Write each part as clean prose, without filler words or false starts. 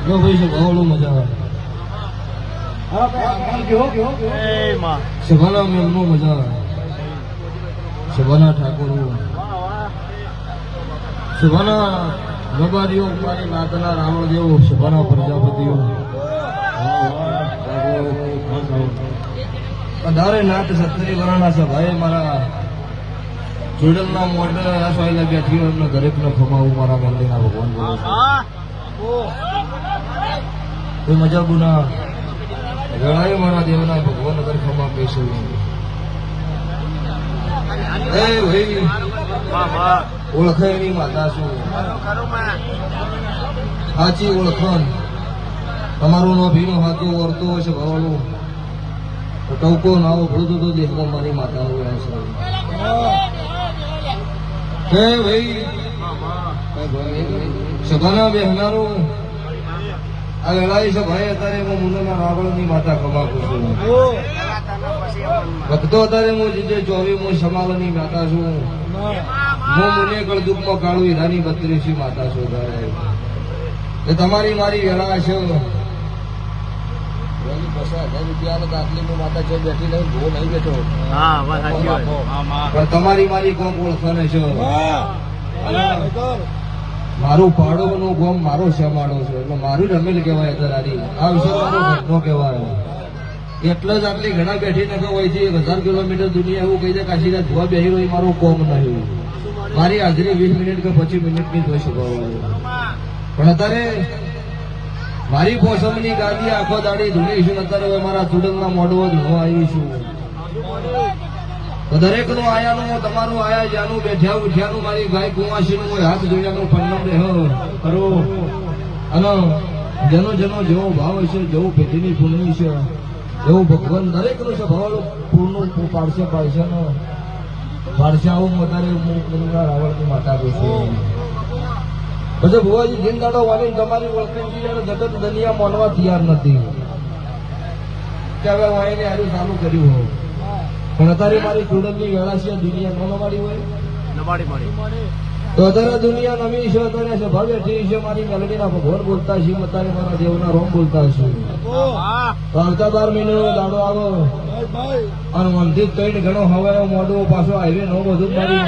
જો ભાઈ છે બહુ મજા આવે શબાના મેમનો મજા આવે શબાના ઠાકોર શબાના ગબારીઓ મારી નાતના રાવણ દેવો શબાના પ્રજાપતિઓ વધારે નાત સત્તરી વરાણા છે ભાઈ મારા જોડલના મોઢે આસવાયેલા બેઠી એમને દરેકને ખમાવું મારા મંદિરના ભગવાન બોલે કોઈ મજા ગુના ગણાય મારા દેવના ભગવાન અગર ખમા કહીશું એ ભાઈ ઓળખાય એની માતા છું સાચી ઓળખાણ તમારું નો ભીનો હાથો વર્તો હોય છે ભવાળું ટવકો નાવો ભૂતો તો દેહમાં મારી માતા હોય છે ભાઈ સભાના બેહનારું આ વેળાઈ છે ભાઈ અત્યારે હું મુંડના રાવણની માતા કમાકું છું ભક્તો અત્યારે હું જીજે ચોવી હું સમાલની માતા છું હું મુને કળદુકમાં કાળું હીરાની 32 માતા છું એ તમારી મારી વેળા છે 50,000 રૂપિયા દાખલી માતા છે બેઠી નહીં ભૂ નહીં બેઠો પણ તમારી મારી કોમ ઓળખાને છે મારું પાડોનું ગોમ મારો શમાડો છે એટલે મારું રમેલ કહેવાય અત્યારે આ વિશે મારો ઘટનો કહેવાય એટલે જ આટલી ઘણા બેઠી ને હોય છે 1000 કિલોમીટર દુનિયા એવું કહી દે કાશીરાજ ધોવા બેહી રહ્યો મારું કોમ નહીં મારી હાજરી 20 મિનિટ કે 25 મિનિટની જોઈ શકો પણ અત્યારે મારી પોસમની ગાદી આખો દાડી ધૂણીશું અત્યારે મારા ચૂડલના મોઢવો ધૂણો આવીશું તો દરેક નું આયાનું તમારું આયા જ્યાંનું બેઠ્યા ઉઠ્યાનું મારી ગાય કુવાસીનું હોય હાથ જોયાનું પન્નમ રહો કરો અને જેનો જેનો જેવો ભાવ હશે જેવું પેઢીની પૂર્ણી છે એવું ભગવાન દરેક નું છે ભાવ પૂર્ણ પાડશે આવું વધારે રાવણની માતા કહીશું પછી ભુવાજી દિન દાડો વાળી તમારી ઓળખાણ જગત દુનિયા માનવા તૈયાર નથી કે હવે વાઈને આનું ચાલુ કર્યું હોય પણ અત્યારે મારી ચૂડલની વેળા છે દુનિયા ન નવાડી હોય તો અત્યારે દુનિયા નવી છે અત્યારે સભા બેઠી છે મારી મેલડીના ભગવાન બોલતા છે અત્યારે મારા દેવના રોમ બોલતા છે તો આવતા 12 મહિનાનો દાડો આવો અને મનથી 3 ગણો હવાયો મોઢો પાછો હાઈવે નો બધું મારી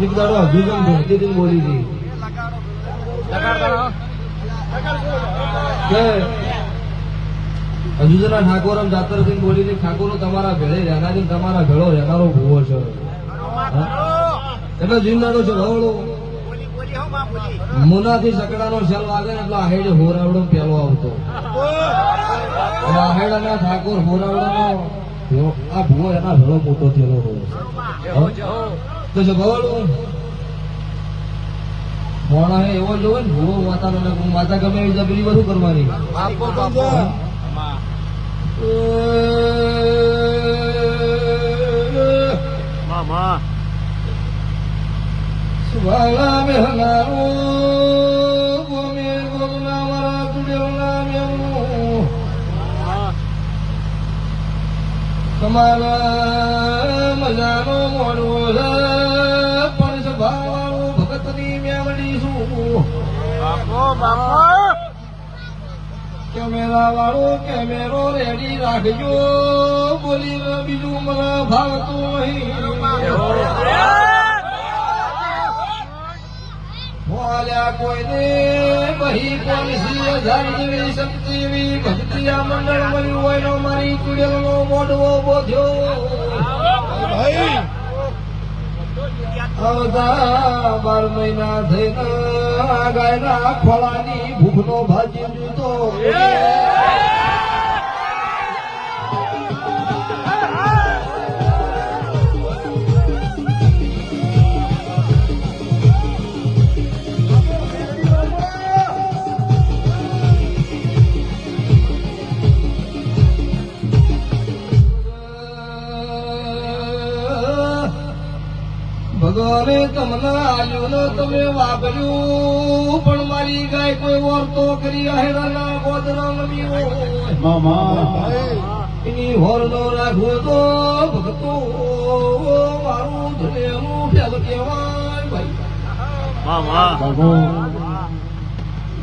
એક દાડો અભિગમ ભક્તિ બોલી હતી હજુજના ઠાકોર જાતર સિંહ બોલી હતી ઠાકોર તમારા ભેળે રહેનાર તમારા ભેળો રહેનારો ભૂવો છે એટલે જીવનારો છે ભવડો મુનાથી સકડાનો શેલ વાગે ને એટલે આહેડે હોરાવડો પેલો આવતો આહેડાના ઠાકોર હોરાવડો આ ભૂવો એના ભેળો મોટો થયેલો હોય તો ભવડું મોણા એવો જોવે ને ભૂવો માતા ગમે એવી જબરી બધું કરવાની સુવાળા બેહનારો ગોમે ગોમના મારા ગુડેવના મેમનું તમારા મજાનો મોડવો છે પણ સ્વભાવવાળું ભગતની મેવડી છું કેમેરા વાળો કેમેરો રેડી રાખજો બોલી બીજું મને ભાવતું નહીં કોઈને બહી પોલીસી 1000 જેવી શક્તિ એવી ભક્તિ આ મંડળ મળ્યું હોય નો મારી ચુડેલનો મોઢવો બોધ્યો આવતા 12 મહિના થઈને ગાયના ખોળાની ભૂખનો ભાજી દીધો ભગવાને તમને આલ્યું ને તમે વાપર્યું પણ મારી ગાય કોઈ વર્તો કરી આહેરાના ગોદરા નમી હોય એની હોર નો રાખવો તો ભગતો મારું ધનેનું ફેલ કહેવાય ભાઈ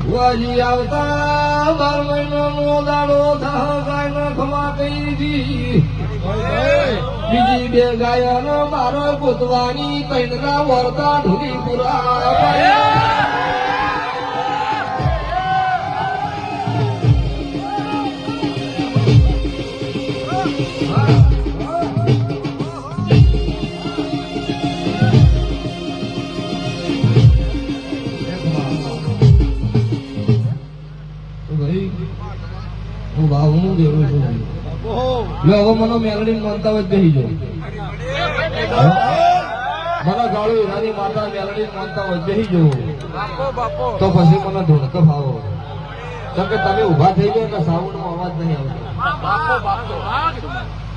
ભુવાજી આવતા 12 મહિનાનો દાડો થાહ ગાયને ખમા કહી દી બીજી 2 ગાયનો મારો ગોતવાની કઈના વરતા ઢોલી પુરા ભાવનું દેવું છું હવે મને મેલડી માનતા હોય બેસી જાઉં મને ગાળું હીરાની માતા મેલડી માનતા હોય બેસી જાઉં તો પછી મને ધોળક ભાવો કેમ કે તમે ઉભા થઈ જાઓ એટલે સાઉન્ડ નો અવાજ નહીં આવતો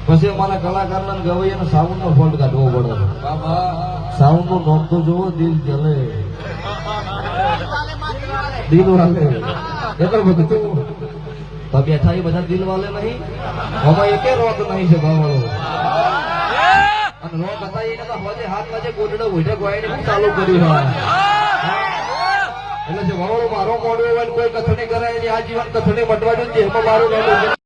પછી અમારા કલાકારના ગવૈયાનો સાઉન્ડ નો ફોલ્ટ કાઢવો પડે સાઉન્ડ નું નામ તો જોવો દિલ જલે દિલ વાલે એટલે બધું તો બેઠા એ બધા દિલ વાલે નહીં આમાં એકે રોક નહીં છે ભાવવાળો અને રોક હતા એને તો હોજે 7 વાગે ગોડડો ઉઠે ગોઈને હું ચાલુ કર્યું એટલે જે ભાવવાળો મારો મોડ્યો હોય કોઈ કથણી કરે એની આજીવન કથણી મટવા જોઈએ એમાં મારું